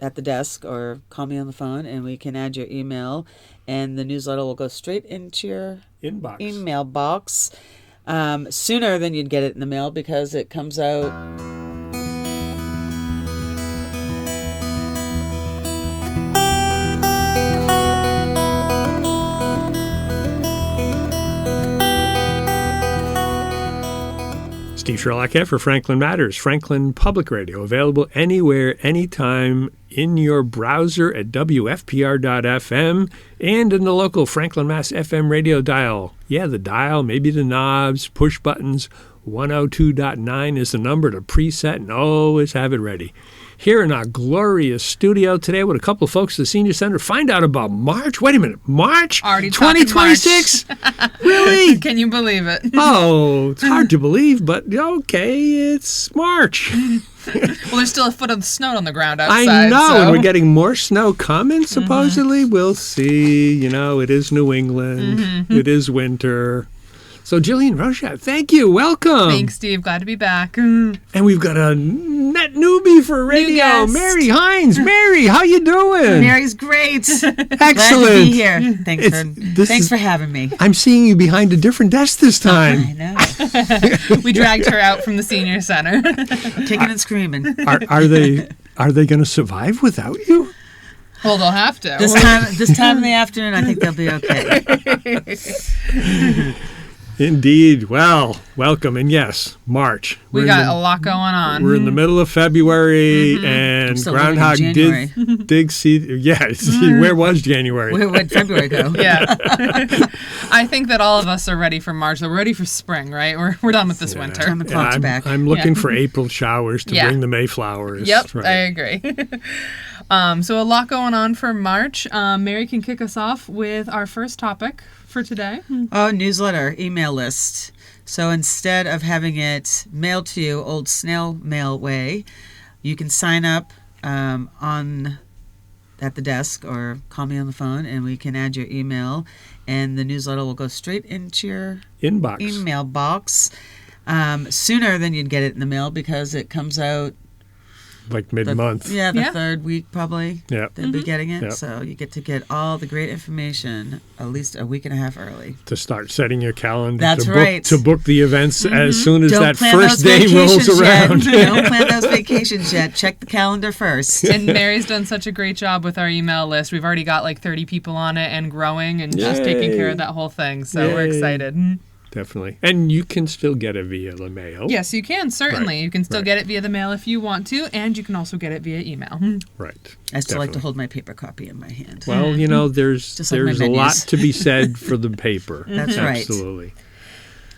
at the desk or call me on the phone, and we can add your email, and the newsletter will go straight into your email box sooner than you'd get it in the mail because it comes out. Steve Sherlock here for Franklin Matters, Franklin Public Radio, available anywhere, anytime in your browser at WFPR.FM and in the local Franklin, Mass. FM radio dial. Yeah, the dial, maybe the knobs, push buttons. 102.9 is the number to preset and always have it ready. Here in our glorious studio today with a couple of folks at the Senior Center. Find out about March. Wait a minute. March? Already 2026? Really? Can you believe it? Oh, it's hard to believe, but okay, it's March. Well, there's still a foot of snow on the ground outside. I know, so. and we're getting more snow coming, supposedly. Mm-hmm. We'll see. You know, it is New England. Mm-hmm. It is winter. So, Jillian, Rochat, thank you. Welcome. Thanks, Steve. Glad to be back. And we've got a net newbie for radio, Mary Hynes. Mary, how you doing? Mary's great. Excellent. Glad to be here. Thanks for having me. I'm seeing you behind a different desk this time. I know. We dragged her out from the Senior Center. Kicking and screaming. Are they going to survive without you? Well, they'll have to. This time in the afternoon, I think they'll be okay. Indeed. Well, welcome. And yes, March. We got a lot going on. We're in the middle of February, and Groundhog did see. Yeah, where was January? Where'd February go? Yeah. I think that all of us are ready for March. We're ready for spring, right? We're done with this winter. Time the clock's back. I'm looking for April showers to bring the Mayflowers. Yep, right. I agree. So a lot going on for March. Mary can kick us off with our first topic for today. Oh, newsletter, email list. So instead of having it mailed to you old snail mail way, you can sign up at the desk or call me on the phone, and we can add your email, and the newsletter will go straight into your email box sooner than you'd get it in the mail because it comes out like mid-month. The third week probably. Yeah. They'll be getting it. Yep. So you get to get all the great information at least a week and a half early. To start setting your calendar. That's right. To book the events as soon as Don't that first day rolls around. Don't plan those vacations yet. Check the calendar first. And Mary's done such a great job with our email list. We've already got like 30 people on it and growing, and she's taking care of that whole thing. So we're excited. Definitely. And you can still get it via the mail. Yes, you can, certainly. Right. You can still get it via the mail if you want to, and you can also get it via email. Right. I still like to hold my paper copy in my hand. Well, you know, there's a lot to be said for the paper. That's right. Absolutely.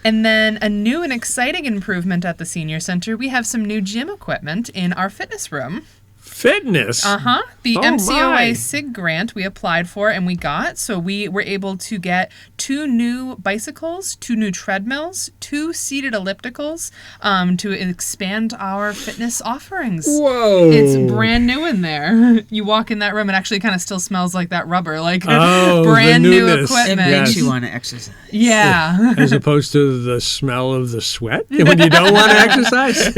And then a new and exciting improvement at the Senior Center, we have some new gym equipment in our fitness room. Fitness? The MCOA SIG grant we applied for and we got. So we were able to get 2 new bicycles, 2 new treadmills, 2 seated ellipticals to expand our fitness offerings. Whoa. It's brand new in there. You walk in that room, it actually kind of still smells like that rubber, like brand new equipment. It makes you want to exercise. Yeah. As opposed to the smell of the sweat when you don't want to exercise.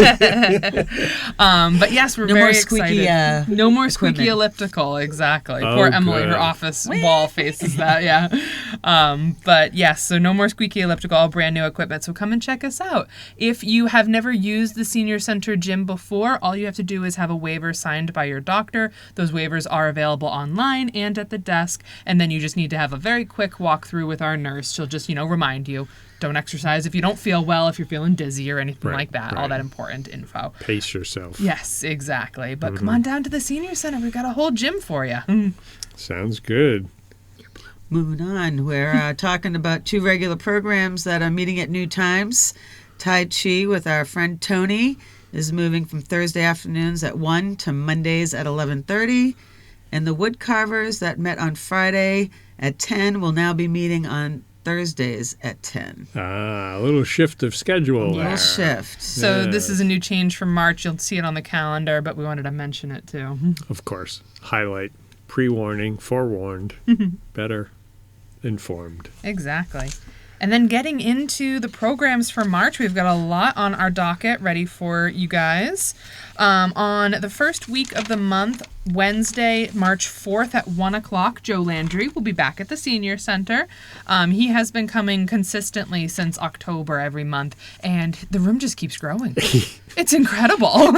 But yes, we're very excited. No more squeaky equipment. elliptical, exactly. Poor Emily, good. her office wall faces that, But yes, so no more squeaky elliptical, all brand new equipment. So come and check us out. If you have never used the Senior Center gym before, all you have to do is have a waiver signed by your doctor. Those waivers are available online and at the desk. And then you just need to have a very quick walkthrough with our nurse. She'll just, remind you. Don't exercise if you don't feel well, if you're feeling dizzy or anything like that. All that important info. Pace yourself. Yes, exactly. But come on down to the Senior Center. We've got a whole gym for you. Sounds good. Moving on, we're talking about 2 regular programs that are meeting at new times. Tai Chi with our friend Tony is moving from Thursday afternoons at 1 to Mondays at 11:30. And the Wood Carvers that met on Friday at 10 will now be meeting on Thursdays at 10. A little shift of schedule there. A little shift. So this is a new change for March. You'll see it on the calendar, but we wanted to mention it too. Of course. Highlight. Pre-warning. Forewarned. Better informed. Exactly. And then getting into the programs for March, we've got a lot on our docket ready for you guys. On the first week of the month, Wednesday, March 4th at 1 o'clock, Joe Landry will be back at the Senior Center. He has been coming consistently since October every month, and the room just keeps growing. It's incredible.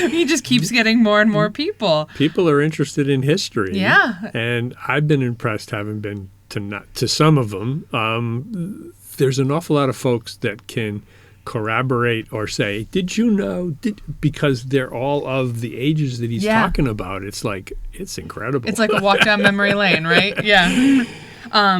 He just keeps getting more and more people. People are interested in history. Yeah. And I've been impressed, having been to some of them. There's an awful lot of folks that can corroborate or say, did you know? Because they're all of the ages that he's talking about. It's incredible. It's like a walk down memory lane, right? Yeah.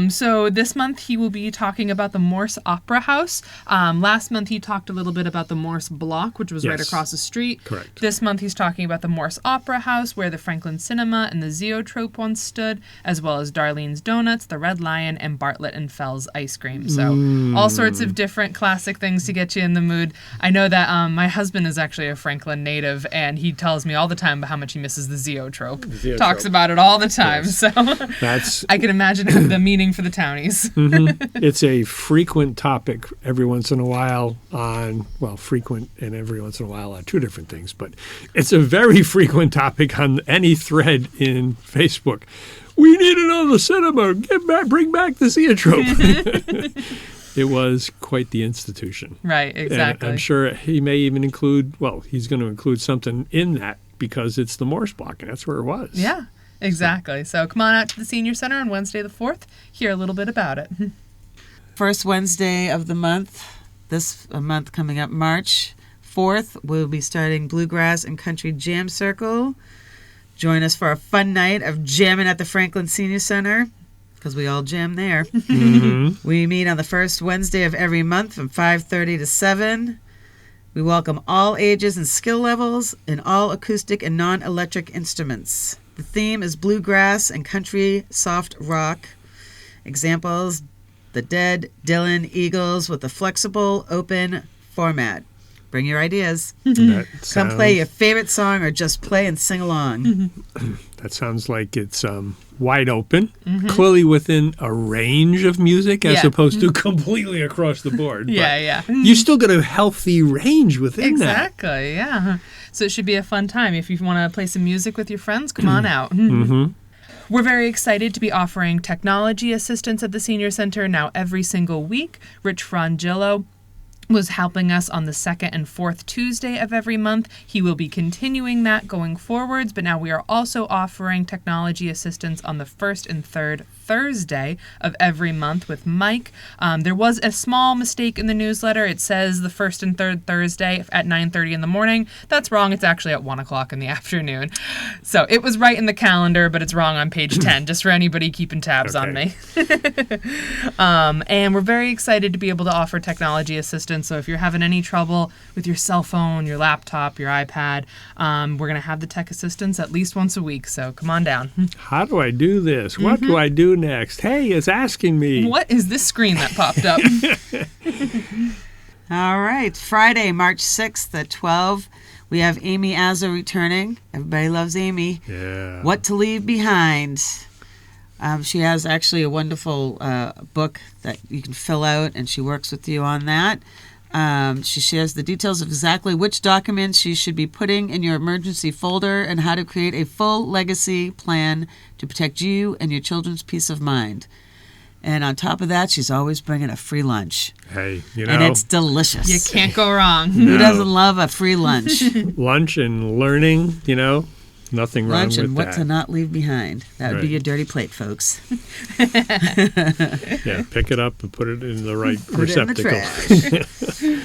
So this month he will be talking about the Morse Opera House. Last month he talked a little bit about the Morse Block, which was right across the street. Correct. This month he's talking about the Morse Opera House, where the Franklin Cinema and the Zoetrope once stood, as well as Darlene's Donuts, the Red Lion, and Bartlett and Fell's Ice Cream. So all sorts of different classic things to get you in the mood. I know that my husband is actually a Franklin native, and he tells me all the time about how much he misses the Zoetrope. Talks about it all the time. Yes. So I can imagine the meaning for the townies. It's a frequent topic every once in a while frequent and every once in a while on two different things, but it's a very frequent topic on any thread in Facebook. We need another cinema. Bring back the Zoetrope. It was quite the institution. Right, exactly. And I'm sure he may even he's going to include something in that because it's the Morse Block, and that's where it was. Yeah. Exactly. So come on out to the Senior Center on Wednesday the 4th. Hear a little bit about it. First Wednesday of the month, this month coming up, March 4th, we'll be starting Bluegrass and Country Jam Circle. Join us for a fun night of jamming at the Franklin Senior Center, because we all jam there. We meet on the first Wednesday of every month from 5:30 to 7. We welcome all ages and skill levels in all acoustic and non-electric instruments. The theme is bluegrass and country soft rock. Examples, The Dead, Dylan, Eagles, with a flexible, open format. Bring your ideas. Come play your favorite song or just play and sing along. That sounds like it's wide open, clearly within a range of music as opposed to completely across the board. Yeah. You still got a healthy range within that. Exactly, yeah. So it should be a fun time. If you want to play some music with your friends, come on out. We're very excited to be offering technology assistance at the Senior Center now every single week. Rich Frangillo was helping us on the second and fourth Tuesday of every month. He will be continuing that going forwards, but now we are also offering technology assistance on the first and third Thursday of every month with Mike. There was a small mistake in the newsletter. It says the first and third Thursday at 9:30 in the morning. That's wrong. It's actually at 1 o'clock in the afternoon. So it was right in the calendar, but it's wrong on page 10, just for anybody keeping tabs on me. And we're very excited to be able to offer technology assistance. So if you're having any trouble with your cell phone, your laptop, your iPad, we're going to have the tech assistance at least once a week. So come on down. How do I do this? What do I do next? Hey, it's asking me. What is this screen that popped up? All right. Friday, March 6th at 12, we have Amy Azza returning. Everybody loves Amy. Yeah. What to Leave Behind. She has actually a wonderful book that you can fill out, and she works with you on that. She shares the details of exactly which documents you should be putting in your emergency folder and how to create a full legacy plan to protect you and your children's peace of mind. And on top of that, she's always bringing a free lunch. Hey, and it's delicious. You can't go wrong. Who doesn't love a free lunch? Lunch and learning, nothing wrong lunch with and that. what to not leave behind. That would be your dirty plate, folks. Yeah, pick it up and put it in the right receptacle. It in the trash.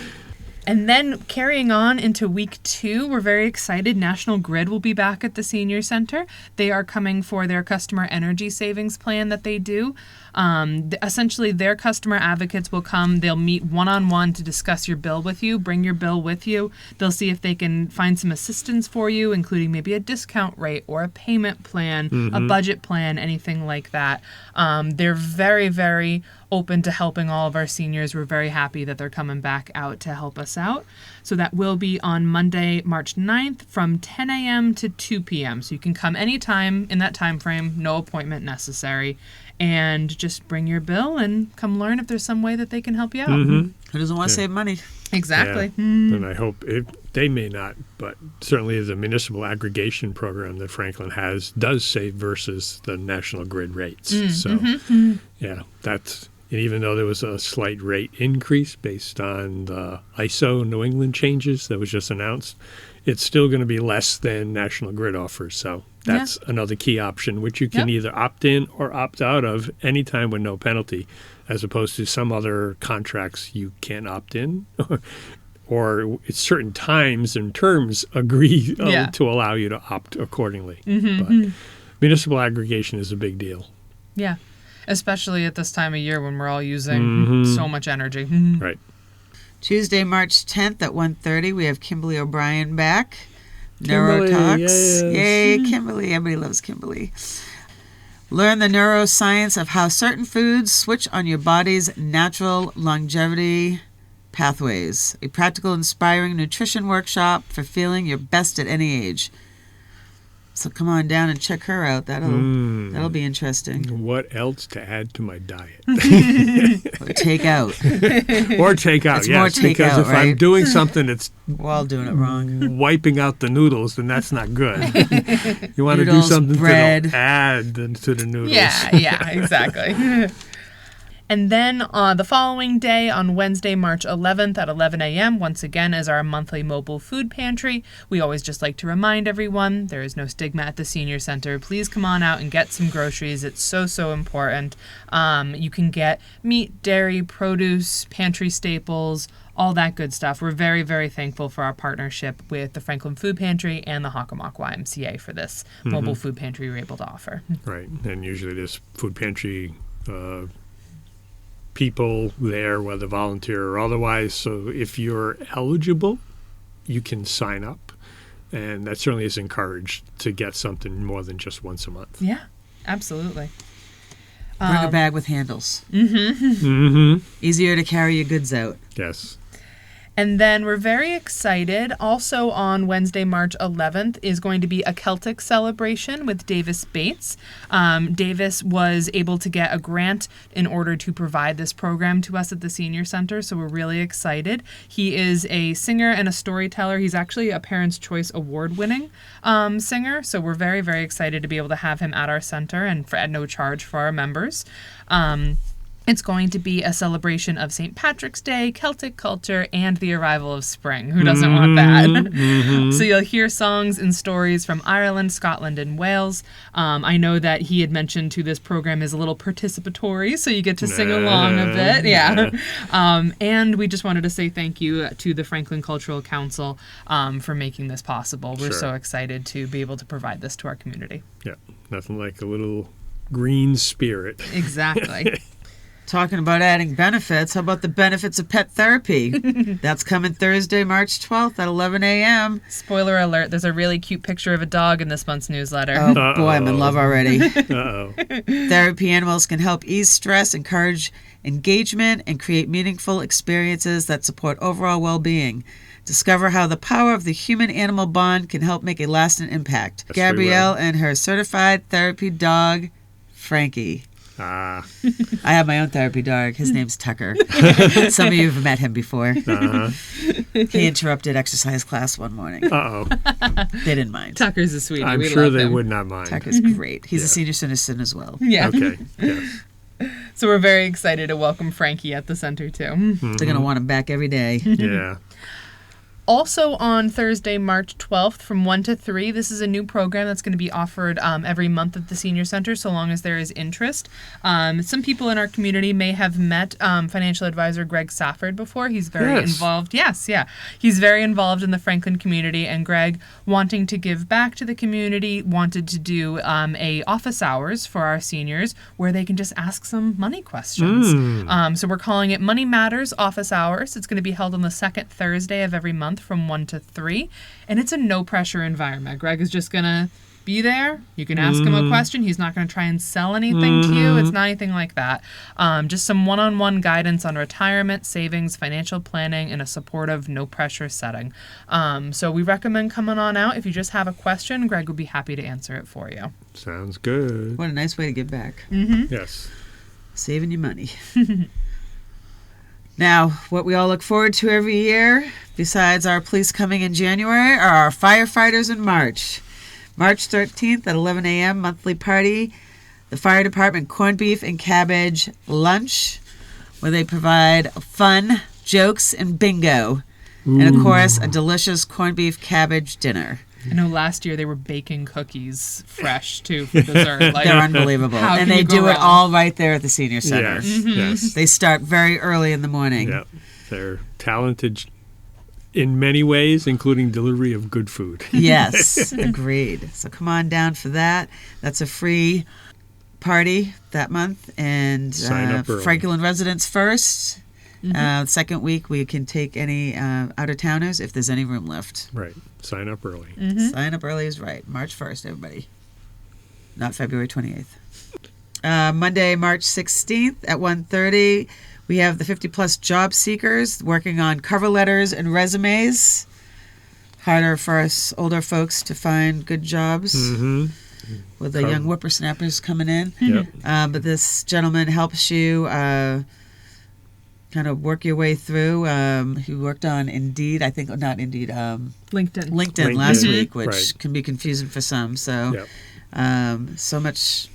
And then carrying on into week 2, we're very excited. National Grid will be back at the Senior Center. They are coming for their customer energy savings plan that they do. Essentially, their customer advocates will come. They'll meet one-on-one to discuss your bill with you. Bring your bill with you. They'll see if they can find some assistance for you, including maybe a discount rate or a payment plan, a budget plan, anything like that. They're very, very open to helping all of our seniors. We're very happy that they're coming back out to help us us out. So that will be on Monday, March 9th from 10 a.m. to 2 p.m. So you can come anytime in that time frame, no appointment necessary, and just bring your bill and come learn if there's some way that they can help you out. Who doesn't want to save money? Exactly. Yeah. And I hope they may not, but certainly the municipal aggregation program that Franklin has does save versus the national grid rates. Yeah, that's, and even though there was a slight rate increase based on the ISO New England changes that was just announced, it's still going to be less than national grid offers. So that's another key option, which you can either opt in or opt out of anytime with no penalty, as opposed to some other contracts you can't opt in or at certain times and terms agree to allow you to opt accordingly. But municipal aggregation is a big deal. Yeah, especially at this time of year when we're all using so much energy. Right. Tuesday, March 10th at 1:30, we have Kimberly O'Brien back. Kimberly, Neurotalks. yes. Yay, Kimberly. Everybody loves Kimberly. Learn the neuroscience of how certain foods switch on your body's natural longevity pathways. A practical, inspiring nutrition workshop for feeling your best at any age. So come on down and check her out. That'll be interesting. What else to add to my diet? Or take out. Or take out, It's yes. more take because out, if right? I'm doing something that's We're all doing it wrong. wiping out the noodles, then that's not good. You want to do Noodles, something bread. that'll add to the noodles. Yeah, exactly. And then the following day, on Wednesday, March 11th at 11 a.m., once again, is our monthly mobile food pantry. We always just like to remind everyone there is no stigma at the senior center. Please come on out and get some groceries. It's so important. You can get meat, dairy, produce, pantry staples, all that good stuff. We're very, very thankful for our partnership with the Franklin Food Pantry and the Hockomock YMCA for this mobile food pantry we're able to offer. Right. And usually this food pantry people there, whether volunteer or otherwise. So if you're eligible, you can sign up. And that certainly is encouraged to get something more than just once a month. Yeah, absolutely. Bring a bag with handles. Mm-hmm. Easier to carry your goods out. Yes. And then we're very excited. Also on Wednesday, March 11th, is going to be a Celtic celebration with Davis Bates. Davis was able to get a grant in order to provide this program to us at the Senior Center, so we're really excited. He is a singer and a storyteller. He's actually a Parents' Choice Award-winning singer, so we're very, very excited to be able to have him at our center and at no charge for our members. It's going to be a celebration of St. Patrick's Day, Celtic culture, and the arrival of spring. Who doesn't want that? So you'll hear songs and stories from Ireland, Scotland, and Wales. I know that he had mentioned to this program is a little participatory, so you get to sing along a bit. Yeah. And we just wanted to say thank you to the Franklin Cultural Council for making this possible. We're so excited to be able to provide this to our community. Yeah. Nothing like a little green spirit. Exactly. Talking about adding benefits, how about the benefits of pet therapy? That's coming Thursday, March 12th at 11 a.m. Spoiler alert, there's a really cute picture of a dog in this month's newsletter. Oh, boy, I'm in love already. Uh-oh. Therapy animals can help ease stress, encourage engagement, and create meaningful experiences that support overall well-being. Discover how the power of the human-animal bond can help make a lasting impact. Yes, Gabrielle and her certified therapy dog, Frankie. Ah. I have my own therapy dog. His name's Tucker. Some of you have met him before. Uh-huh. He interrupted exercise class one morning. Uh-oh. They didn't mind. Tucker's a sweetie. I'm We sure love they him. would not mind. Tucker's great. He's Yeah. a senior citizen as well. Yeah. Okay. Yes. So we're very excited to welcome Frankie at the center too. They're going to want him back every day. Yeah. Also on Thursday, March 12th from 1 to 3, this is a new program that's going to be offered every month at the Senior Center so long as there is interest. Some people in our community may have met financial advisor Greg Safford before. He's very involved. Yes, yeah. He's very involved in the Franklin community, and Greg, wanting to give back to the community, wanted to do a office hours for our seniors where they can just ask some money questions. So we're calling it Money Matters Office Hours. It's going to be held on the second Thursday of every month from 1 to 3, and it's a no pressure environment. Greg is just gonna be there. You can ask him a question. He's not going to try and sell anything to you. It's not anything like that. Just some one-on-one guidance on retirement, savings, financial planning, in a supportive, no-pressure setting. So we recommend coming on out. If you just have a question, Greg would be happy to answer it for you. Sounds good. What a nice way to give back. Yes. Saving you money. Now, what we all look forward to every year, besides our police coming in January, are our firefighters in March. March 13th at 11 a.m., monthly party. The fire department corned beef and cabbage lunch, where they provide fun, jokes, and bingo. And, of course, a delicious corned beef cabbage dinner. I know last year they were baking cookies fresh, too, for dessert. Like, they're unbelievable. How And can they you go do it wrong? all right there at the senior center. Yes. Yes. They start very early in the morning. Yeah. They're talented in many ways, including delivery of good food. Yes, agreed. So come on down for that. That's a free party that month. And Sign up early. Franklin residents first. Second week, we can take any out-of-towners if there's any room left. Right. Sign up early. Sign up early is right. March 1st, everybody. Not February 28th. Monday, March 16th at 1:30, we have the 50-plus job seekers working on cover letters and resumes. Harder for us older folks to find good jobs with the young whippersnappers coming in. Yep. But this gentleman helps you kind of work your way through. He worked on Indeed, I think, not Indeed, LinkedIn last week, which Right. can be confusing for some. So, Yep. so much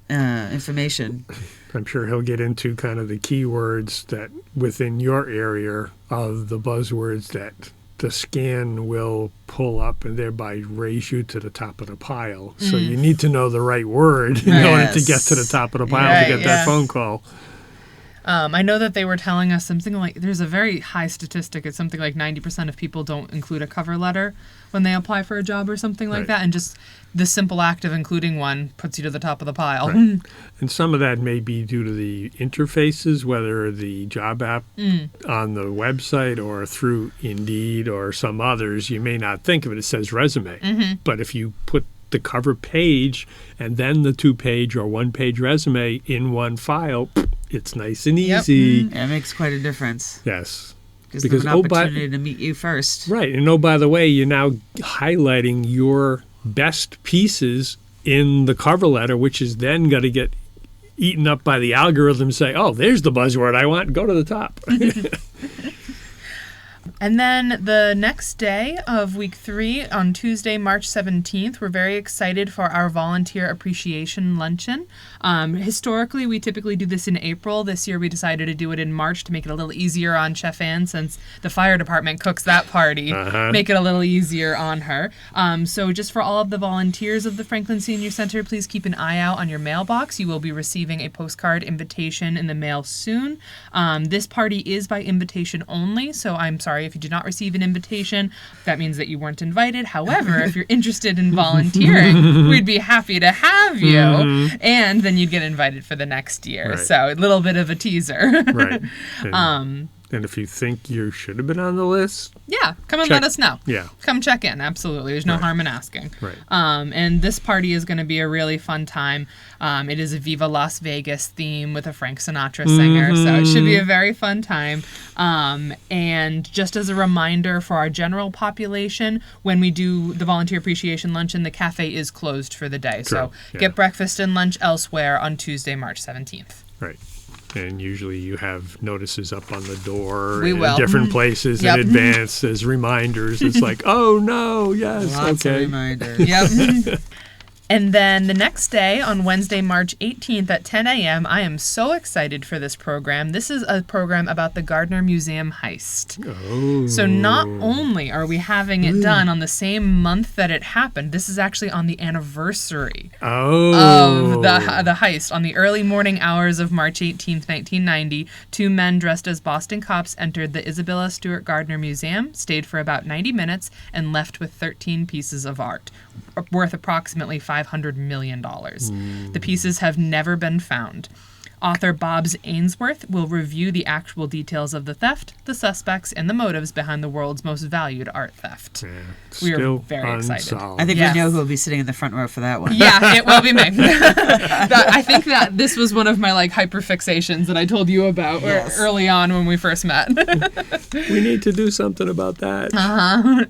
information. I'm sure he'll get into kind of the keywords that within your area of the buzzwords that the scan will pull up and thereby raise you to the top of the pile. So you need to know the right word in order to get to the top of the pile to get that phone call. I know that they were telling us something like, there's a very high statistic. It's something like 90% of people don't include a cover letter when they apply for a job or something like that. And just the simple act of including one puts you to the top of the pile. Right. And some of that may be due to the interfaces, whether the job app on the website or through Indeed or some others. You may not think of it. It says resume. But if you put the cover page and then the 2-page or 1-page resume in one file, it's nice and easy. It makes quite a difference. Yes. Gives them an opportunity to meet you first. Right. And by the way, you're now highlighting your best pieces in the cover letter, which is then going to get eaten up by the algorithm. Say, oh, there's the buzzword I want. Go to the top. And then the next day of week 3, on Tuesday, March 17th, we're very excited for our volunteer appreciation luncheon. Historically, we typically do this in April. This year, we decided to do it in March to make it a little easier on Chef Ann, since the fire department cooks that party. Make it a little easier on her. So just for all of the volunteers of the Franklin Senior Center, please keep an eye out on your mailbox. You will be receiving a postcard invitation in the mail soon. This party is by invitation only, so I'm sorry if you did not receive an invitation. That means that you weren't invited. However, if you're interested in volunteering, we'd be happy to have you. And then you'd get invited for the next year. Right. So a little bit of a teaser. Right. And if you think you should have been on the list, yeah, come and let us know. Yeah. Come check in. Absolutely. There's no harm in asking. Right. And this party is going to be a really fun time. It is a Viva Las Vegas theme with a Frank Sinatra singer. So it should be a very fun time. And just as a reminder for our general population, when we do the volunteer appreciation luncheon, the cafe is closed for the day. So get breakfast and lunch elsewhere on Tuesday, March 17th. Right. And usually you have notices up on the door We in will. different places in advance as reminders. It's like, oh, no, yes, Lots of okay. reminders. Yep. And then the next day, on Wednesday, March 18th at 10 a.m., I am so excited for this program. This is a program about the Gardner Museum heist. Oh. So not only are we having it done on the same month that it happened, this is actually on the anniversary of the heist. On the early morning hours of March 18th, 1990, 2 men dressed as Boston cops entered the Isabella Stewart Gardner Museum, stayed for about 90 minutes, and left with 13 pieces of art, worth approximately $500 million. The pieces have never been found. Author Bobbs Ainsworth will review the actual details of the theft, the suspects, and the motives behind the world's most valued art theft. Yeah, We are still very excited. unsolved. I think Yes. we know who will be sitting in the front row for that one. Yeah, it will be me. I think that this was one of my hyperfixations that I told you about Yes. early on when we first met. We need to do something about that.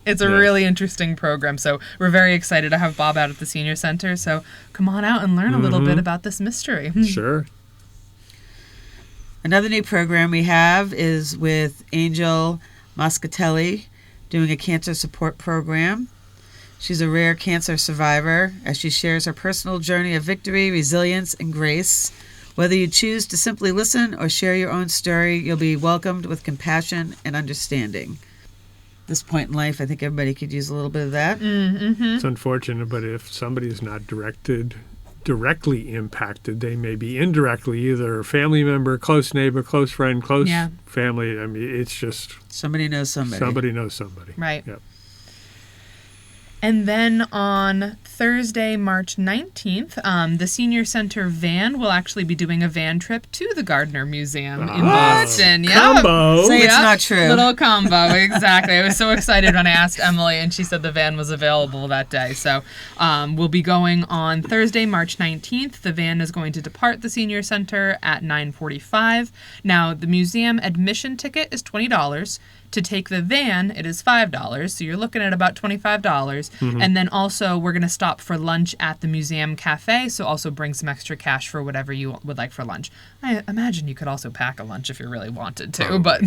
It's a Yeah. really interesting program, so we're very excited to have Bob out at the Senior Center. So come on out and learn a little bit about this mystery. Sure. Another new program we have is with Angel Moscatelli doing a cancer support program. She's a rare cancer survivor as she shares her personal journey of victory, resilience, and grace. Whether you choose to simply listen or share your own story, you'll be welcomed with compassion and understanding. At this point in life, I think everybody could use a little bit of that. It's unfortunate, but if somebody is not directly impacted, they may be indirectly, either a family member, close neighbor, close friend, close Yeah. family. I mean, it's just Somebody knows somebody. somebody knows somebody. Right. Yep. And then on Thursday, March 19th, the Senior Center van will actually be doing a van trip to the Gardner Museum in Boston. Yep. Combo. Say it's Yep. not true. Little combo, exactly. I was so excited when I asked Emily, and she said the van was available that day. So we'll be going on Thursday, March 19th. The van is going to depart the Senior Center at 9:45. Now, the museum admission ticket is $20. To take the van, it is $5, so you're looking at about $25. And then also, we're going to stop for lunch at the museum cafe, so also bring some extra cash for whatever you would like for lunch. I imagine you could also pack a lunch if you really wanted to, but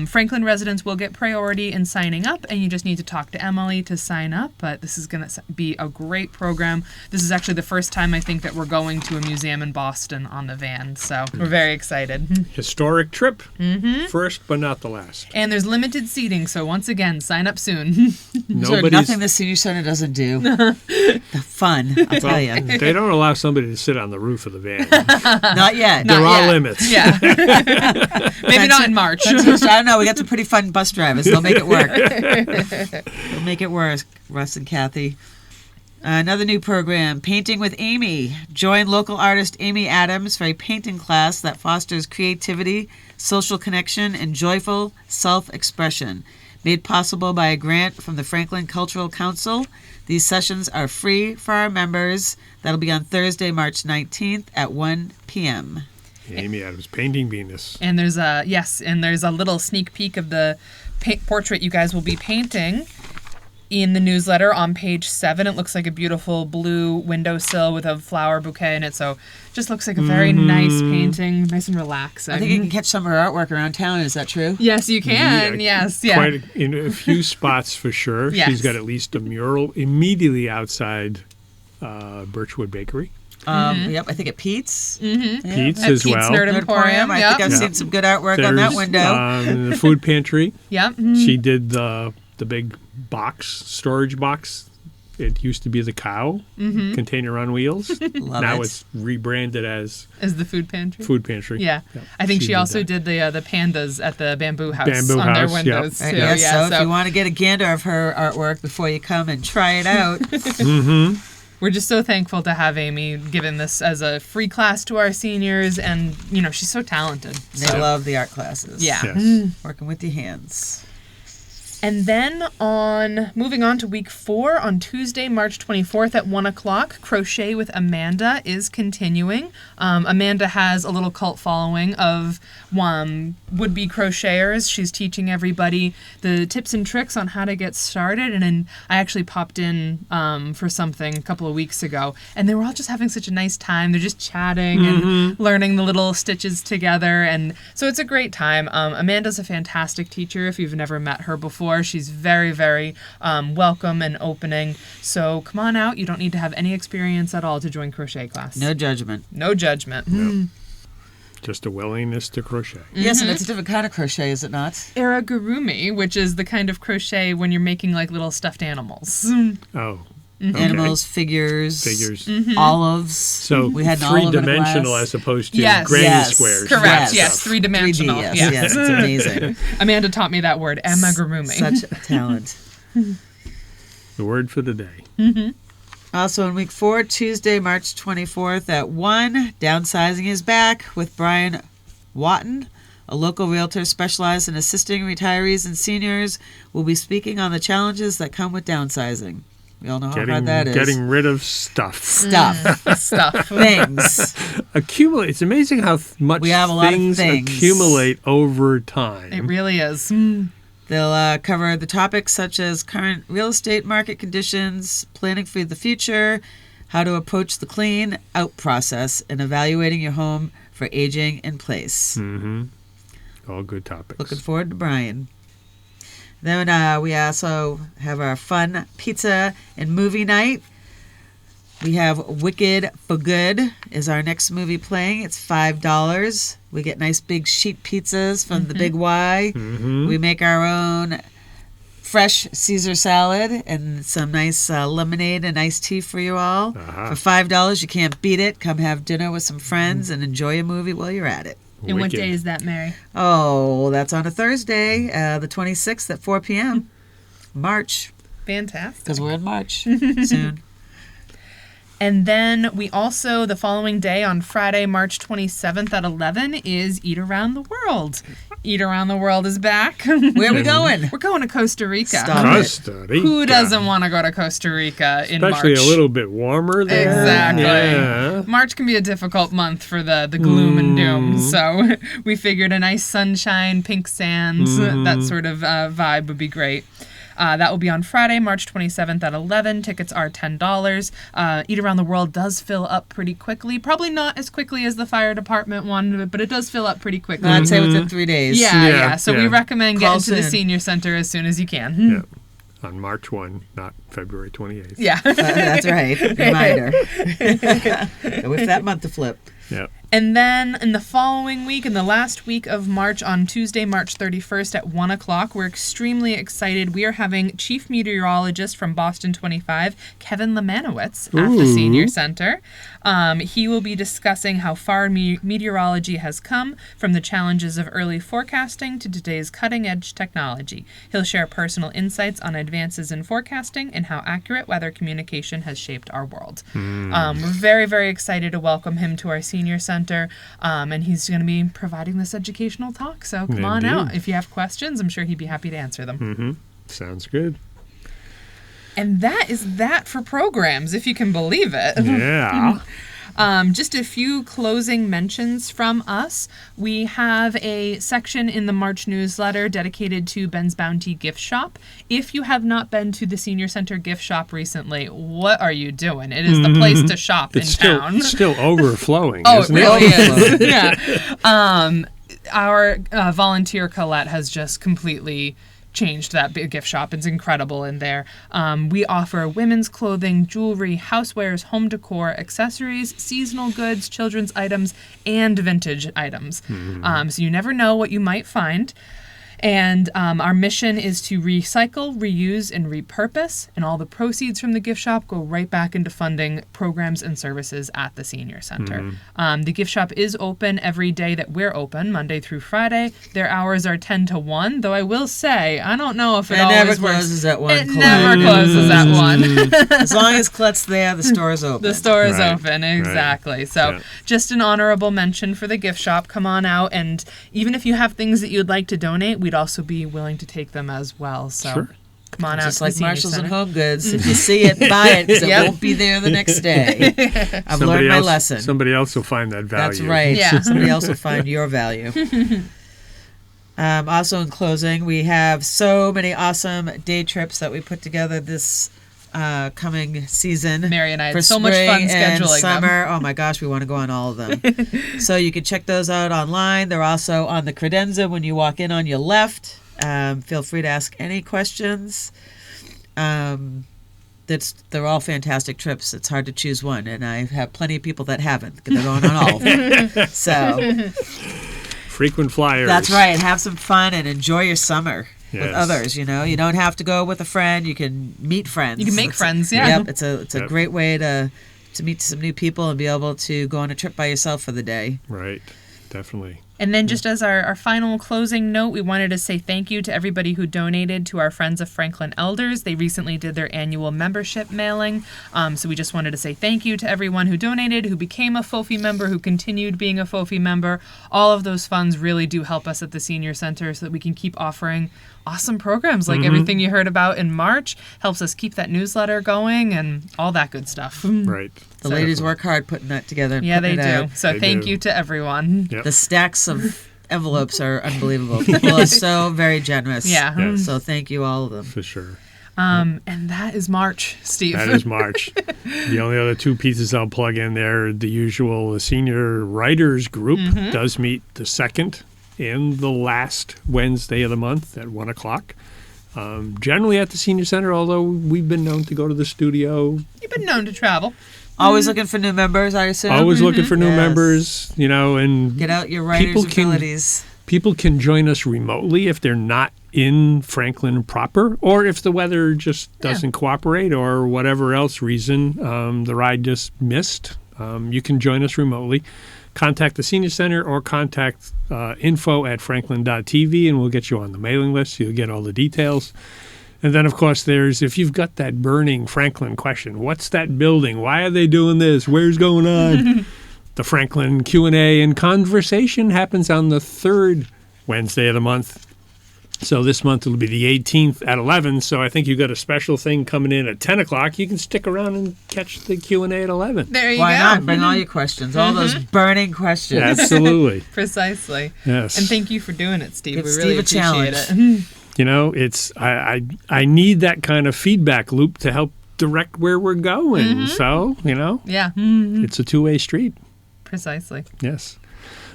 Franklin residents will get priority in signing up, and you just need to talk to Emily to sign up, but this is going to be a great program. This is actually the first time I think that we're going to a museum in Boston on the van, so we're very excited. Historic trip. First, but not the last. And there's limited seating, so once again, sign up soon. There's nothing the senior center doesn't do. The fun, I'll tell you. They don't allow somebody to sit on the roof of the van. Not yet. There are yet. limits. Yeah. Maybe not in March. I don't know. We got some pretty fun bus drivers. They'll make it work. They'll make it work, Russ and Kathy. Another new program, Painting with Amy. Join local artist Amy Adams for a painting class that fosters creativity, social connection, and joyful self-expression. Made possible by a grant from the Franklin Cultural Council. These sessions are free for our members. That'll be on Thursday, March 19th at 1 p.m. Amy Adams, Painting Venus. And there's a little sneak peek of the portrait you guys will be painting in the newsletter on page 7. It looks like a beautiful blue windowsill with a flower bouquet in it, so just looks like a very nice painting, nice and relaxing. I think you can catch some of her artwork around town. Is that true? Yes, you can. Yes, yeah. Quite in a few spots for sure. Yes. She's got at least a mural immediately outside Birchwood Bakery. Yep, I think at Pete's. Pete's At as Pete's well. Nerd Emporium. I Yep. think I've seen some good artwork on that There's, window. the food pantry. Yep. She did the big storage box. It used to be the cow container on wheels. Now it. it's rebranded as As the food pantry. food pantry. Yeah. Yep. I think she did also that. did the pandas at the bamboo house Bamboo on their house, yep. windows Right, too. yes, Yeah, so if you want to get a gander of her artwork before you come and try it out, we're just so thankful to have Amy giving this as a free class to our seniors, and she's so talented. they So, love the art classes. yeah. Yes. Working with your hands. And then moving on to week 4, on Tuesday, March 24th at 1 o'clock, Crochet with Amanda is continuing. Amanda has a little cult following of would-be crocheters. She's teaching everybody the tips and tricks on how to get started. And then I actually popped in for something a couple of weeks ago, and they were all just having such a nice time. They're just chatting and learning the little stitches together. And so it's a great time. Amanda's a fantastic teacher if you've never met her before. She's very, very welcome and opening. So come on out. You don't need to have any experience at all to join crochet class. No judgment. No judgment. Just a willingness to crochet. Yes, and it's a different kind of crochet, is it not? Aragurumi, which is the kind of crochet when you're making like little stuffed animals. Oh. Mm-hmm. Okay. Animals, figures, olives. So we had an olive in a three-dimensional glass. as opposed to Yes. granny Yes. squares. Correct. Yes. Yes. 3-dimensional. 3D, yes, Yes. yes, it's amazing. Amanda taught me that word, amagurumi. Such a talent. The word for the day. Also in week 4, Tuesday, March 24th at 1, Downsizing is back with Brian Watton, a local realtor specialized in assisting retirees and seniors, will be speaking on the challenges that come with downsizing. We all know how hard that is. Getting rid of stuff. Stuff. Things. Accumulate. It's amazing how much We have a lot of things things. accumulate over time. It really is. They'll cover the topics such as current real estate market conditions, planning for the future, how to approach the clean out process, and evaluating your home for aging in place. Mm-hmm. All good topics. Looking forward to Brian. Then we also have our fun pizza and movie night. We have Wicked for Good is our next movie playing. It's $5. We get nice big sheet pizzas from the Big Y. Mm-hmm. We make our own fresh Caesar salad and some nice lemonade and iced tea for you all. Uh-huh. For $5, you can't beat it. Come have dinner with some friends and enjoy a movie while you're at it. And what Wicked. day is that, Mary? Oh, that's on a Thursday, the 26th at 4 p.m. March, Fantastic. because we're in March soon. And then we also, the following day on Friday, March 27th at 11 is Eat Around the World. Eat Around the World is back. Where are we going? We're going to Costa Rica. Stop. Costa Rica. Who doesn't want to go to Costa Rica in Especially March? a little bit warmer there. Exactly. Yeah. March can be a difficult month for the gloom and doom. So we figured a nice sunshine, pink sands, that sort of vibe would be great. That will be on Friday, March 27th at 11. Tickets are $10. Eat Around the World does fill up pretty quickly. Probably not as quickly as the fire department one, but it does fill up pretty quickly. I'd say within 3 days. Yeah. So we recommend Call getting to the soon. senior center as soon as you can. Yeah. On March 1, not February 28th. Yeah. That's right. Reminder. With that month to flip. Yeah. And then in the following week, in the last week of March, on Tuesday, March 31st at 1 o'clock, we're extremely excited. We are having Chief Meteorologist from Boston 25, Kevin Lemanowitz, at the Senior Center. He will be discussing how far meteorology has come, from the challenges of early forecasting to today's cutting-edge technology. He'll share personal insights on advances in forecasting and how accurate weather communication has shaped our world. We're very, very excited to welcome him to our Senior Center. And he's going to be providing this educational talk. So come on Indeed. out. If you have questions, I'm sure he'd be happy to answer them. Mm-hmm. Sounds good. And that is that for programs, if you can believe it. Yeah. Just a few closing mentions from us. We have a section in the March newsletter dedicated to Ben's Bounty Gift Shop. If you have not been to the Senior Center gift shop recently, what are you doing? It is the place to shop It's in still, town. still overflowing, Oh, it isn't really it? is. Yeah. Our volunteer Colette has just completely changed that big gift shop. It's incredible in there. We offer women's clothing, jewelry, housewares, home decor, accessories, seasonal goods, children's items, and vintage items. So you never know what you might find. And our mission is to recycle, reuse, and repurpose, and all the proceeds from the gift shop go right back into funding programs and services at the Senior Center. The gift shop is open every day that we're open, Monday through Friday. Their hours are 10 to 1, though I will say, I don't know if it never always works. closes at 1. It never closes at 1. As long as Colette's there, the store is open. The store is Right, open, exactly. So Yeah. just an honorable mention for the gift shop. Come on out, and even if you have things that you'd like to donate, we'd also be willing to take them as well. So Sure. come on out Just to like the Senior Marshalls and Center. Home Goods. If you see it, buy it, because Yep. it won't be there the next day. I've Somebody learned my else- lesson. Somebody else will find that value. That's right. Yeah. Somebody else will find your value. Also, in closing, we have so many awesome day trips that we put together this coming season. Mary and I for had so much fun spring and scheduling them. summer. Oh my gosh, we want to go on all of them. So you can check those out online. They're also on the credenza when you walk in on your left. Feel free to ask any questions. They're all fantastic trips. It's hard to choose one, and I have plenty of people that haven't. They're going on all of them. So Frequent flyers. that's right. Have some fun and enjoy your summer with Yes. others. You know, you don't have to go with a friend. You can meet friends. You can make It's- friends, yeah. Yep. It's a Yep. great way to meet some new people and be able to go on a trip by yourself for the day. Right. Definitely. And then just as our final closing note, we wanted to say thank you to everybody who donated to our Friends of Franklin Elders. They recently did their annual membership mailing. So we just wanted to say thank you to everyone who donated, who became a FOFI member, who continued being a FOFI member. All of those funds really do help us at the Senior Center so that we can keep offering awesome programs like everything you heard about in March. Helps us keep that newsletter going and all that good stuff. Right. The ladies work hard putting that together. Yeah, they do. Out. So thank you to everyone. Yep. The stacks of envelopes are unbelievable. People are so very generous. Yeah. Yes. So thank you, all of them. For sure. And that is March, Steve. That is March. The only other two pieces I'll plug in there, the usual senior writers group does meet the second and the last Wednesday of the month at 1 o'clock. Generally at the Senior Center, although we've been known to go to the studio. You've been known to travel. Always looking for new members, I assume. Always looking for new Yes. members, and Get out your writer's abilities. people can join us remotely if they're not in Franklin proper, or if the weather just doesn't cooperate, or whatever else reason the ride just missed. You can join us remotely. Contact the Senior Center or contact info@franklin.tv, and we'll get you on the mailing list. You'll get all the details. And then, of course, if you've got that burning Franklin question, what's that building? Why are they doing this? Where's going on? The Franklin Q&A and conversation happens on the third Wednesday of the month. So this month it'll be the 18th at 11. So I think you've got a special thing coming in at 10 o'clock. You can stick around and catch the Q&A at 11. There you Why go. not? Bring all your questions. All those burning questions. Absolutely. Precisely. Yes. And thank you for doing it, Steve. Give we Steve really a appreciate challenge. it. It's I need that kind of feedback loop to help direct where we're going. So, Yeah. it's a two-way street. Precisely. Yes.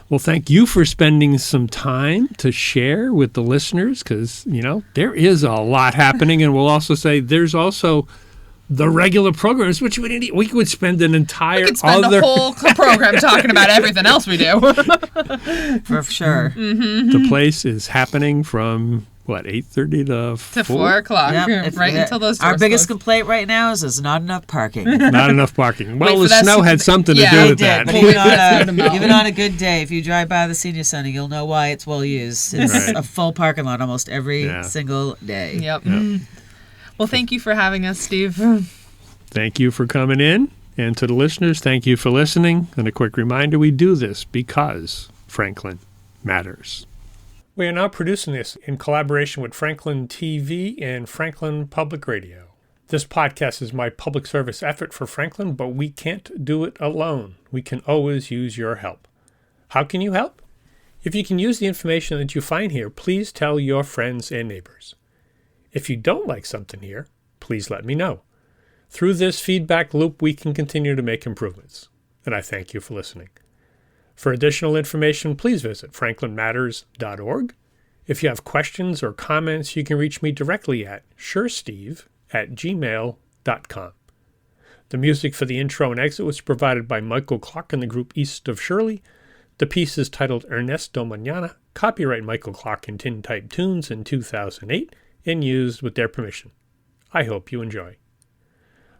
Well, thank you for spending some time to share with the listeners because, there is a lot happening. And we'll also say there's also the regular programs, which we could spend an entire We could spend other... the whole program talking about everything else we do. For sure. The place is happening from, 8:30 to 4? 4 o'clock. Yep. Right until those doors Our biggest close. complaint right now is there's not enough parking. Not enough parking. Well, Wait the for that snow had something to do it with did, that. but We'll wait for that snow to melt. even on a good day, if you drive by the Senior Center, you'll know why it's well used. It's Right. a full parking lot almost every Yeah. single day. Yep. Yep. Well, thank you for having us, Steve. Thank you for coming in. And to the listeners, thank you for listening. And a quick reminder, we do this because Franklin matters. We are now producing this in collaboration with Franklin TV and Franklin Public Radio. This podcast is my public service effort for Franklin, but we can't do it alone. We can always use your help. How can you help? If you can use the information that you find here, please tell your friends and neighbors. If you don't like something here, please let me know. Through this feedback loop, we can continue to make improvements. And I thank you for listening. For additional information, please visit franklinmatters.org. If you have questions or comments, you can reach me directly at suresteve@gmail.com. The music for the intro and exit was provided by Michael Clark and the group East of Shirley. The piece is titled Ernesto Mañana, copyright Michael Clark and Tintype Tunes in 2008, and used with their permission. I hope you enjoy.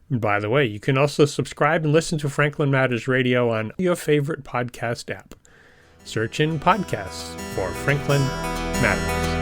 And by the way, you can also subscribe and listen to Franklin Matters Radio on your favorite podcast app. Search in podcasts for Franklin Matters.